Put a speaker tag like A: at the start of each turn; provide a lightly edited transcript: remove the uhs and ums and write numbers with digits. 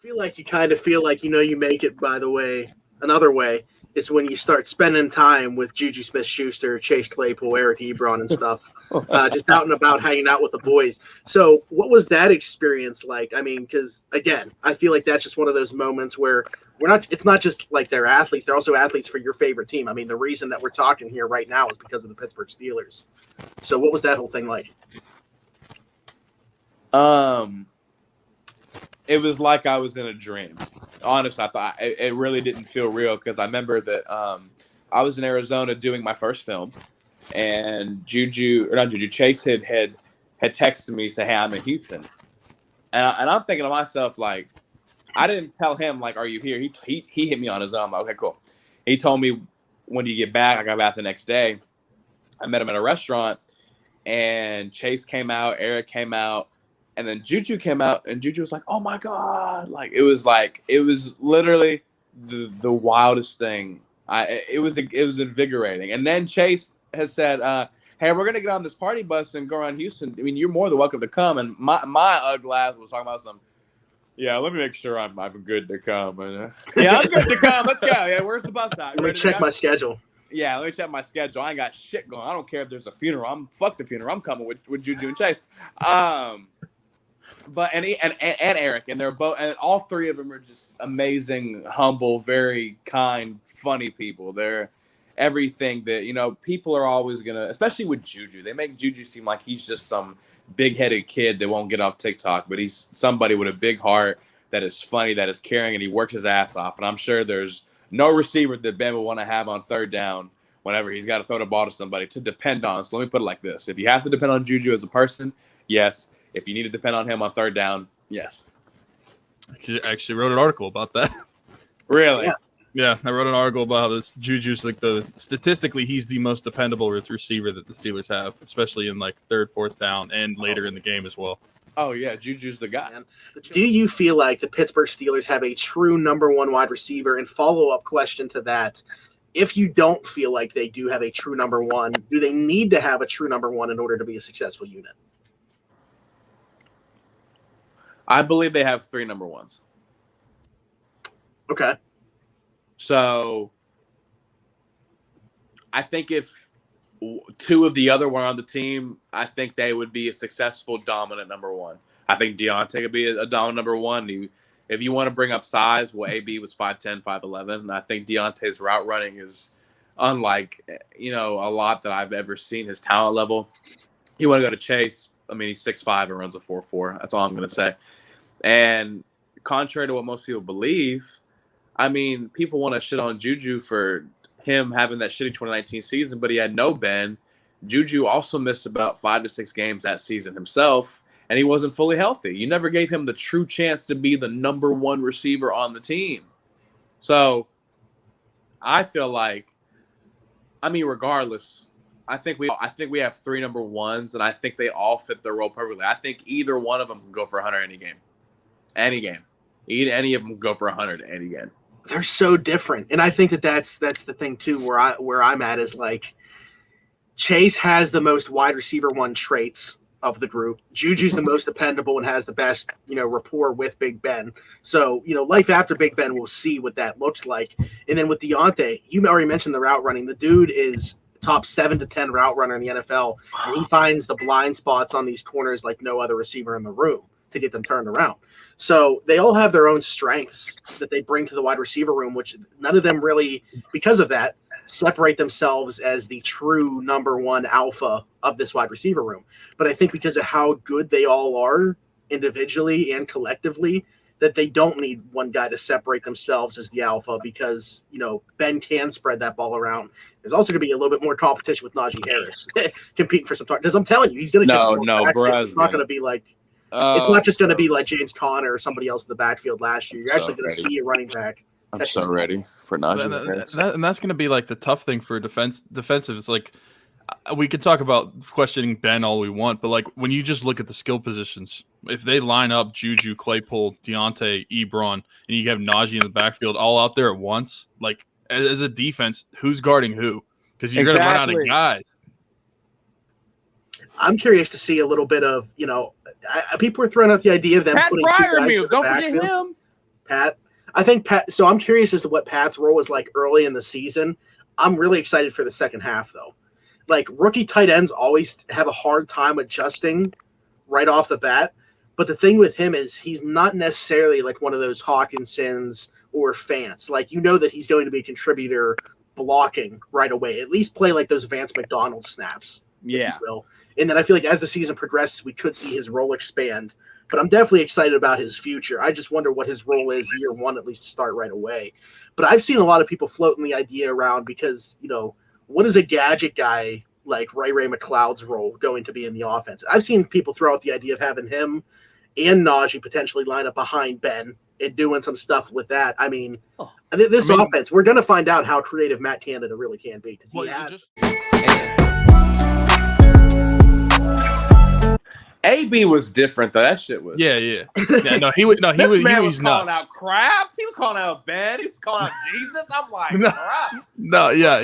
A: feel like you kind of feel like you make it by the way. Another way is when you start spending time with Juju Smith-Schuster, Chase Claypool, Eric Ebron, and stuff, just out and about hanging out with the boys. So, what was that experience like? I mean, because again, I feel like that's just one of those moments where we're not. It's not just like they're athletes; they're also athletes for your favorite team. I mean, the reason that we're talking here right now is because of the Pittsburgh Steelers. So, what was that whole thing like?
B: It was like I was in a dream. Honestly, I thought it really didn't feel real because I remember that I was in Arizona doing my first film, and Chase had texted me, say, "Hey, I'm in Houston," and I'm thinking to myself, like, I didn't tell him, like, "Are you here?" He hit me on his own. I'm like, okay, cool. He told me, "When do you get back?" I got back the next day. I met him at a restaurant, and Chase came out, Eric came out. And then Juju came out, and Juju was like, "Oh my god!" It was literally the wildest thing. It was invigorating. And then Chase has said, "Hey, we're gonna get on this party bus and go around Houston. I mean, you're more than welcome to come." And my ugly ass was talking about some. Yeah, let me make sure I'm good to come. And, yeah, I'm good to come. Let's go. Yeah, where's the bus at?
A: Let me check my schedule.
B: Yeah, let me check my schedule. I ain't got shit going. I don't care if there's a funeral. Fuck the funeral. I'm coming with Juju and Chase. But and Eric, and they're both, and all three of them are just amazing, humble, very kind, funny people. They're everything that people are always gonna, especially with Juju. They make Juju seem like he's just some big-headed kid that won't get off TikTok, but he's somebody with a big heart that is funny, that is caring, and he works his ass off. And I'm sure there's no receiver that Ben would want to have on third down whenever he's got to throw the ball to somebody to depend on. So let me put it like this: if you have to depend on Juju as a person, yes. If you need to depend on him on third down, yes.
C: I actually wrote an article about that.
B: Really?
C: Yeah, I wrote an article about how this Juju's statistically he's the most dependable receiver that the Steelers have, especially in third, fourth down, and later in the game as well.
B: Oh yeah, Juju's the guy.
A: Do you feel like the Pittsburgh Steelers have a true number one wide receiver? And follow-up question to that: if you don't feel like they do have a true number one, do they need to have a true number one in order to be a successful unit?
B: I believe they have 3 number ones.
A: Okay.
B: So I think if 2 of the other were on the team, I think they would be a successful, dominant number one. I think Deontay could be a dominant number one. If you want to bring up size, well, AB was 5'10", 5'11", and I think Deontay's route running is unlike a lot that I've ever seen. His talent level. You want to go to Chase? I mean, he's 6'5" and runs a 4.4. That's all I'm going to say. And contrary to what most people believe, I mean, people want to shit on Juju for him having that shitty 2019 season, but he had no Ben. Juju also missed about 5 to 6 games that season himself, and he wasn't fully healthy. You never gave him the true chance to be the number one receiver on the team. So I feel like, regardless, I think we have 3 number ones, and I think they all fit their role perfectly. I think either one of them can go for 100 any game. Any game. Any of them go for 100 any game.
A: They're so different. And I think that's the thing too, where I'm at is Chase has the most wide receiver one traits of the group. Juju's the most dependable and has the best, rapport with Big Ben. So, life after Big Ben, we'll see what that looks like. And then with Deontay, you already mentioned the route running. The dude is top 7 to 10 route runner in the NFL, and he finds the blind spots on these corners like no other receiver in the room to get them turned around. So they all have their own strengths that they bring to the wide receiver room, which none of them really, because of that, separate themselves as the true number one alpha of this wide receiver room. But I think because of how good they all are individually and collectively, that they don't need one guy to separate themselves as the alpha because, Ben can spread that ball around. There's also going to be a little bit more competition with Najee Harris competing for some targets. Because I'm telling you, he's going to
B: bro.
A: It's not going to be like it's not just going to be like James Conner or somebody else in the backfield last year. You're actually going to see a running back.
B: I'm so ready for Najee Harris.
C: And that's going to be the tough thing for defensive. It's we could talk about questioning Ben all we want, but when you just look at the skill positions, if they line up Juju, Claypool, Deontay, Ebron, and you have Najee in the backfield all out there at once, as a defense, who's guarding who? Because you're going to run out of guys.
A: I'm curious to see a little bit of, people are throwing out the idea of them
B: Pat
A: putting 2 guys in the
B: don't
A: backfield.
B: forget him.
A: Pat. I think Pat. So I'm curious as to what Pat's role is like early in the season. I'm really excited for the second half, though. Like, rookie tight ends always have a hard time adjusting right off the bat. But the thing with him is he's not necessarily like one of those Hawkinsons or Fants. Like, you know that he's going to be a contributor blocking right away. At least play like those Vance McDonald snaps.
B: Yeah.
A: If you will. And then I feel like as the season progresses, we could see his role expand. But I'm definitely excited about his future. I just wonder what his role is year one, at least to start right away. But I've seen a lot of people floating the idea around because, you know, what is a gadget guy like Ray McLeod's role going to be in the offense? I've seen people throw out the idea of having him and Najee potentially line up behind Ben and doing some stuff with that. I mean, this offense, we're going to find out how creative Matt Canada really can be.
B: AB was different though. That shit was.
C: Yeah. No, he was. No, he was
B: calling
C: nuts.
B: out Kraft. He was calling out Ben. He was calling out Jesus. I'm like,
C: No, yeah.